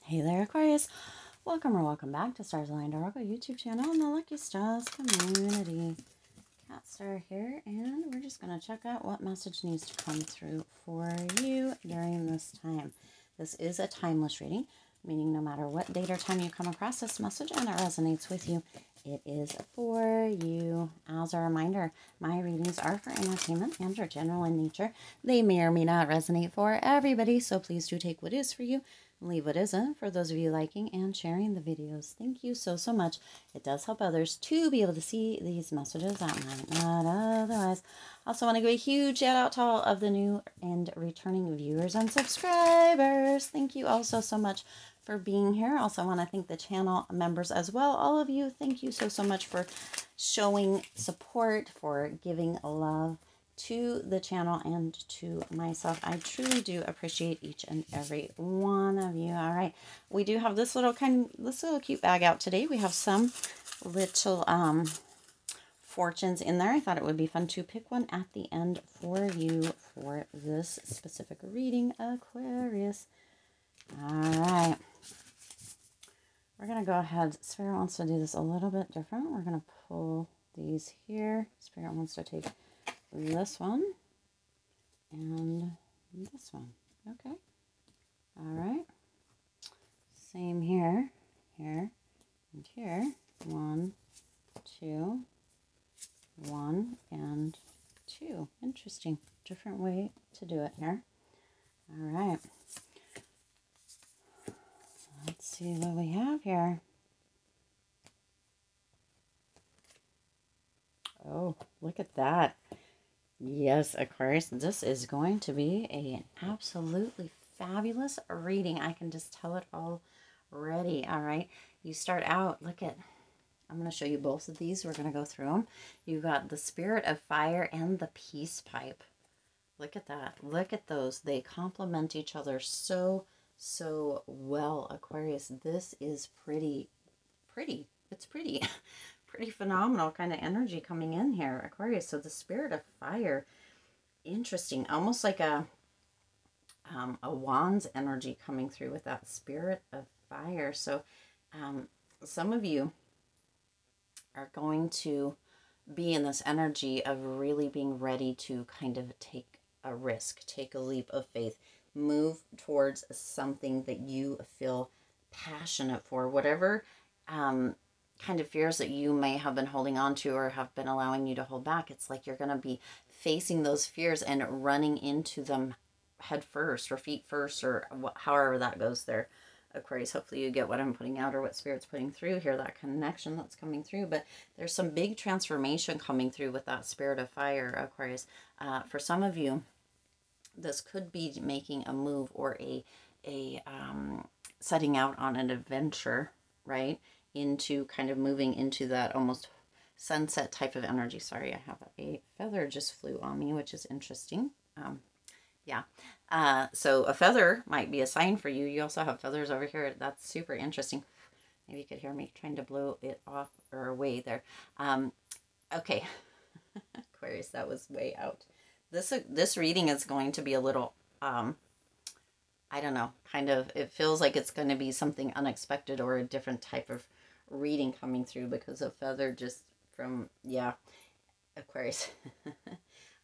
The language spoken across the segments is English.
Hey there, Aquarius. Welcome or welcome back to Stars Aligned Oracle YouTube channel and the Lucky Stars community. Cat Star here, and we're just going to check out what message needs to come through for you during this time. This is a timeless reading, meaning no matter what date or time you come across this message and it resonates with you, it is for you. As a reminder, my readings are for entertainment and are general in nature. They may or may not resonate for everybody, so please do take what is for you and leave what isn't for those of you liking and sharing the videos. Thank you so much. It does help others to be able to see these messages that might not otherwise. Also want to give a huge shout out to all of the new and returning viewers and subscribers. Thank you also so much for being here. Also want to thank the channel members as well. All of you, thank you so much for showing support, for giving love to the channel and to myself. I truly do appreciate each and every one of you. All right, we do have this little cute bag out today. We have some little fortunes in there. I thought it would be fun to pick one at the end for you for this specific reading, Aquarius. All right, we're going to go ahead. Spirit wants to do this a little bit different. We're going to pull these here. Spirit wants to take this one and this one. Okay. All right. Same here, here, and here. 1, 2, 1, and 2. Interesting. Different way to do it here. All right. Let's see what we have here. Oh, look at that. Yes, Aquarius, this is going to be an absolutely fabulous reading. I can just tell it already. All right. You start out, look at, I'm going to show you both of these. We're going to go through them. You've got the Spirit of Fire and the Peace Pipe. Look at that. Look at those. They complement each other so well, Aquarius. This is pretty. It's pretty pretty phenomenal kind of energy coming in here, Aquarius. So the Spirit of Fire, interesting, almost like a wand's energy coming through with that Spirit of Fire. So some of you are going to be in this energy of really being ready to kind of take a risk, take a leap of faith, move towards something that you feel passionate for, whatever kind of fears that you may have been holding on to or have been allowing you to hold back. It's like you're going to be facing those fears and running into them head first or feet first, or however that goes there, Aquarius. Hopefully you get what I'm putting out or what Spirit's putting through here, that connection that's coming through. But there's some big transformation coming through with that Spirit of Fire, Aquarius. For some of you, this could be making a move or a setting out on an adventure, right? Into kind of moving into that almost sunset type of energy. Sorry, I have a feather just flew on me, which is interesting. Yeah. So a feather might be a sign for you. You also have feathers over here. That's super interesting. Maybe you could hear me trying to blow it off or away there. Okay. Aquarius, that was way out. This reading is going to be a little, I don't know, kind of, it feels like it's going to be something unexpected or a different type of reading coming through because of feather just from, yeah, Aquarius.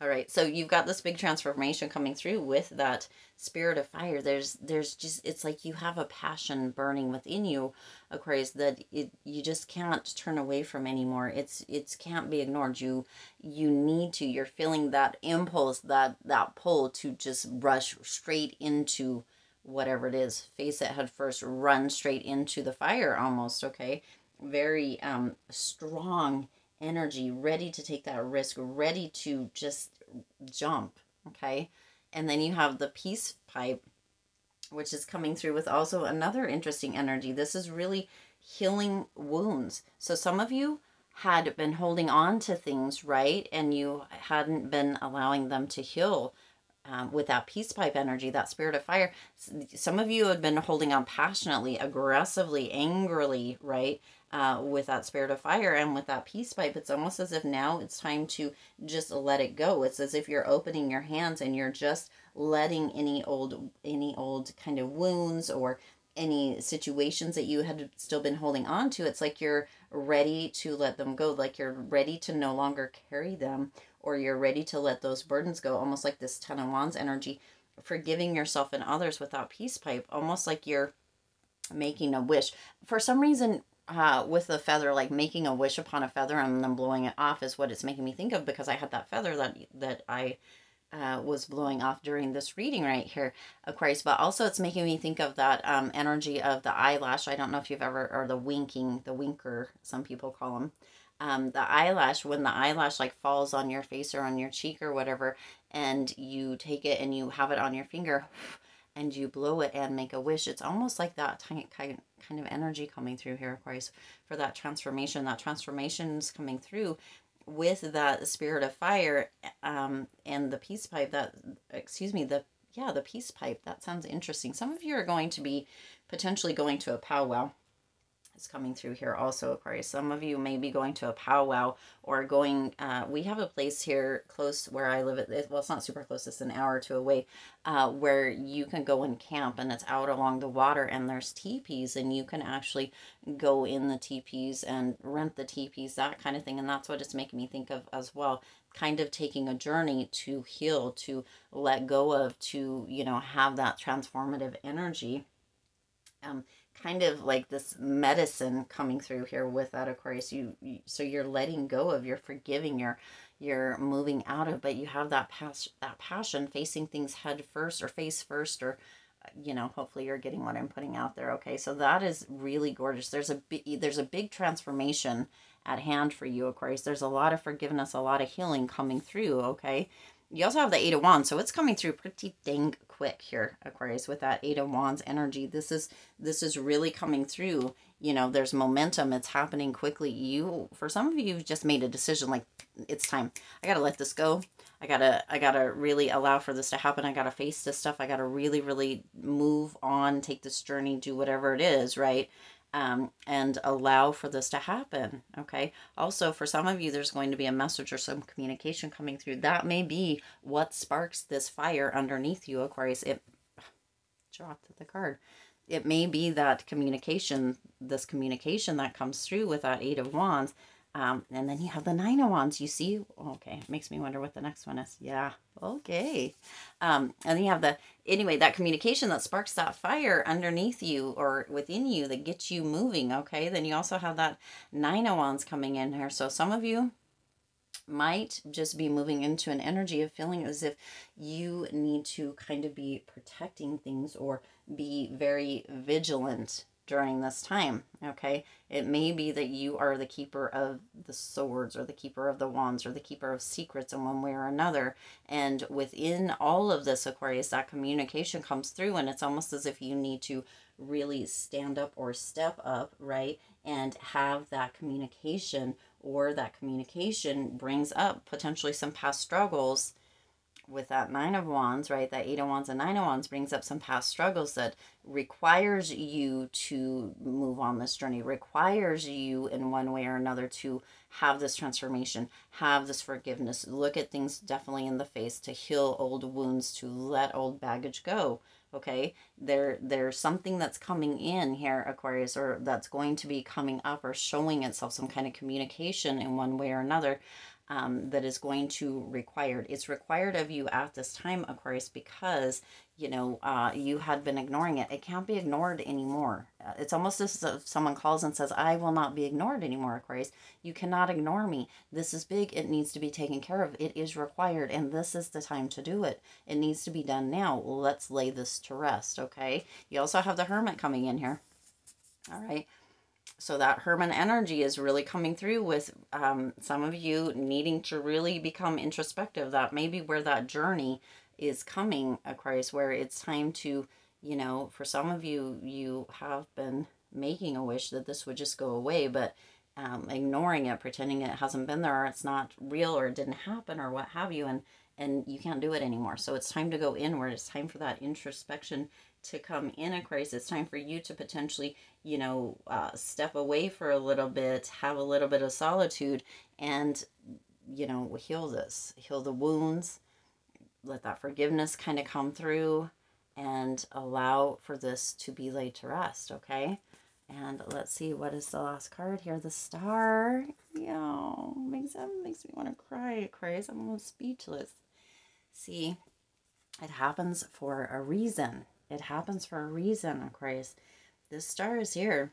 All right, so you've got this big transformation coming through with that Spirit of Fire. There's just, it's like you have a passion burning within you, Aquarius, that you just can't turn away from anymore. It's can't be ignored. You need to. You're feeling that impulse, that pull to just rush straight into whatever it is. Face it head first. Run straight into the fire, almost. Okay, very strong energy, ready to take that risk, ready to just jump. Okay, and then you have the Peace Pipe, which is coming through with also another interesting energy. This is really healing wounds. So some of you had been holding on to things, right, and you hadn't been allowing them to heal with that Peace Pipe energy, that Spirit of Fire. Some of you had been holding on passionately, aggressively, angrily, right, with that Spirit of Fire and with that Peace Pipe. It's almost as if now it's time to just let it go. It's as if you're opening your hands and you're just letting any old kind of wounds or any situations that you had still been holding on to. It's like you're ready to let them go, like you're ready to no longer carry them, or you're ready to let those burdens go, almost like this Ten of Wands energy, forgiving yourself and others with that peace pipe, almost like you're making a wish. For some reason, with the feather, like making a wish upon a feather and then blowing it off is what it's making me think of, because I had that feather that I was blowing off during this reading right here, Aquarius. But also it's making me think of that energy of the eyelash. I don't know if you've ever, or the winker, some people call them. The eyelash, when the eyelash like falls on your face or on your cheek or whatever, and you take it and you have it on your finger and you blow it and make a wish. It's almost like that kind of energy coming through here, Aquarius, for that transformation. That transformation is coming through with that spirit of fire, and the peace pipe, that, excuse me, the peace pipe. That sounds interesting. Some of you are going to be potentially going to a powwow. It's coming through here also, Aquarius. Some of you may be going to a powwow, or going, we have a place here close where I live. Well, it's not super close, it's an hour or two away, where you can go and camp, and it's out along the water, and there's teepees, and you can actually go in the teepees and rent the teepees, that kind of thing. And that's what it's making me think of as well, kind of taking a journey to heal, to let go of, to, you know, have that transformative energy. Kind of like this medicine coming through here with that, Aquarius. So you're letting go of, you're forgiving, you're moving out of, but you have that passion, facing things head first, or face first, or you know, hopefully you're getting what I'm putting out there. Okay, so that is really gorgeous. There's a big transformation at hand for you, Aquarius. There's a lot of forgiveness, a lot of healing coming through. Okay, you also have the Eight of Wands, so it's coming through pretty dang quick here, Aquarius, with that Eight of Wands energy. This is really coming through. You know, there's momentum. It's happening quickly. For some of you, you've just made a decision, like, it's time. I gotta let this go. I gotta really allow for this to happen. I gotta face this stuff. I gotta really, really move on, take this journey, do whatever it is, right? And allow for this to happen. Okay. Also, for some of you, there's going to be a message or some communication coming through. That may be what sparks this fire underneath you, Aquarius. It dropped the card. It may be that communication, this communication that comes through with that Eight of Wands. And then you have the Nine of Wands, you see. Okay, it makes me wonder what the next one is. Yeah, okay. And then you have anyway, that communication that sparks that fire underneath you or within you that gets you moving, okay? Then you also have that Nine of Wands coming in here. So some of you might just be moving into an energy of feeling as if you need to kind of be protecting things or be very vigilant during this time, okay? It may be that you are the keeper of the swords, or the keeper of the wands, or the keeper of secrets in one way or another. And within all of this, Aquarius, that communication comes through, and it's almost as if you need to really stand up or step up, right? And have that communication, or that communication brings up potentially some past struggles. With that Nine of Wands, right? That Eight of Wands and Nine of Wands brings up some past struggles that requires you to move on this journey, requires you in one way or another to have this transformation, have this forgiveness, look at things definitely in the face, to heal old wounds, to let old baggage go. Okay, there's something that's coming in here, Aquarius, or that's going to be coming up or showing itself, some kind of communication in one way or another. That is going to it's required of you at this time, Aquarius, because, you know, you had been ignoring it. It can't be ignored anymore. It's almost as if someone calls and says, I will not be ignored anymore, Aquarius. You cannot ignore me. This is big. It needs to be taken care of. It is required, and this is the time to do it. It needs to be done now. Let's lay this to rest, okay? You also have the Hermit coming in here. All right. So that Hermit energy is really coming through with some of you needing to really become introspective. That may be where that journey is coming, Aquarius, where it's time to, you know, for some of you, you have been making a wish that this would just go away, but ignoring it, pretending it hasn't been there, or it's not real, or it didn't happen, or what have you, and you can't do it anymore. So it's time to go inward. It's time for that introspection to come in, Aquarius. It's time for you to potentially, you know, step away for a little bit, have a little bit of solitude, and, you know, heal the wounds, let that forgiveness kind of come through, and allow for this to be laid to rest, okay? And let's see, what is the last card here? The Star. Yeah, makes me want to cry, Aquarius. I'm almost speechless. See, it happens for a reason. It happens for a reason, Aquarius. This Star is here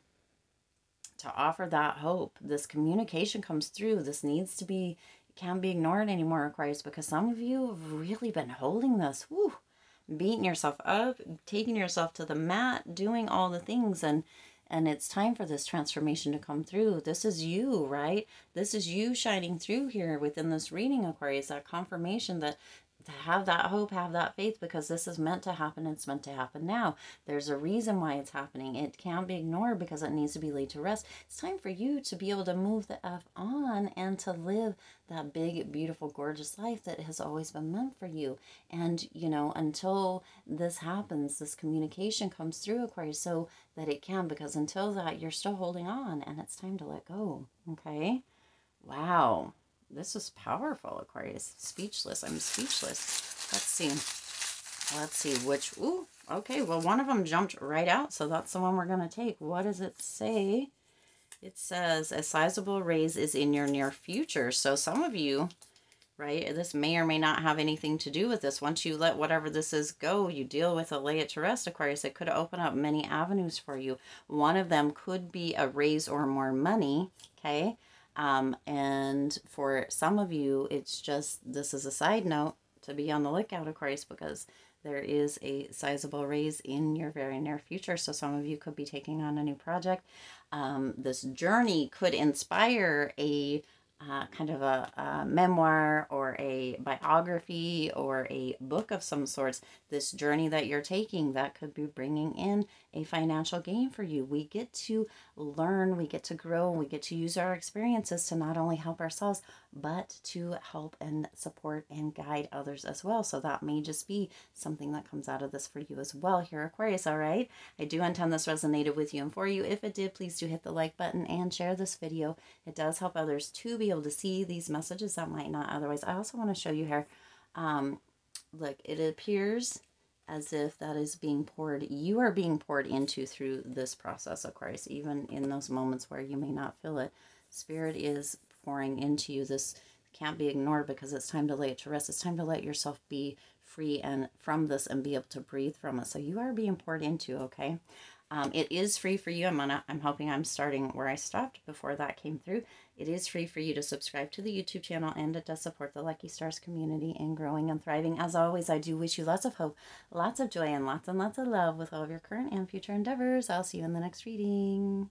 to offer that hope. This communication comes through. This needs to be, can't be ignored anymore, Aquarius, because some of you have really been holding this. Woo, beating yourself up, taking yourself to the mat, doing all the things, and it's time for this transformation to come through. This is you, right? This is you shining through here within this reading, Aquarius, that confirmation that to have that hope, have that faith, because this is meant to happen. It's meant to happen now. There's a reason why it's happening. It can't be ignored because it needs to be laid to rest. It's time for you to be able to move the F on and to live that big, beautiful, gorgeous life that has always been meant for you. And, you know, until this happens, this communication comes through, Aquarius, so that it can, because until that, you're still holding on, and it's time to let go, okay? Wow. This is powerful, Aquarius. Speechless. I'm speechless. Let's see. Let's see which... Ooh, okay. Well, one of them jumped right out, so that's the one we're going to take. What does it say? It says, a sizable raise is in your near future. So some of you, right, this may or may not have anything to do with this. Once you let whatever this is go, you deal with it, lay it to rest, Aquarius. It could open up many avenues for you. One of them could be a raise or more money, okay? And for some of you, it's just, this is a side note to be on the lookout, Aquarius, because there is a sizable raise in your very near future. So some of you could be taking on a new project. This journey could inspire a kind of a memoir or a biography or a book of some sorts. This journey that you're taking, that could be bringing in a financial gain for you. We get to learn, we get to grow, we get to use our experiences to not only help ourselves, but to help and support and guide others as well. So that may just be something that comes out of this for you as well here, Aquarius, all right? I do intend this resonated with you and for you. If it did, please do hit the like button and share this video. It does help others to be able to see these messages that might not otherwise. I also want to show you here, look, it appears as if that is being poured, you are being poured into through this process, Aquarius, even in those moments where you may not feel it. Spirit is pouring into you. This can't be ignored because it's time to lay it to rest. It's time to let yourself be free and from this and be able to breathe from it. So you are being poured into, okay? It is free for you. I'm hoping I'm starting where I stopped before that came through. It is free for you to subscribe to the YouTube channel, and it does support the Lucky Stars community in growing and thriving. As always, I do wish you lots of hope, lots of joy, and lots of love with all of your current and future endeavors. I'll see you in the next reading.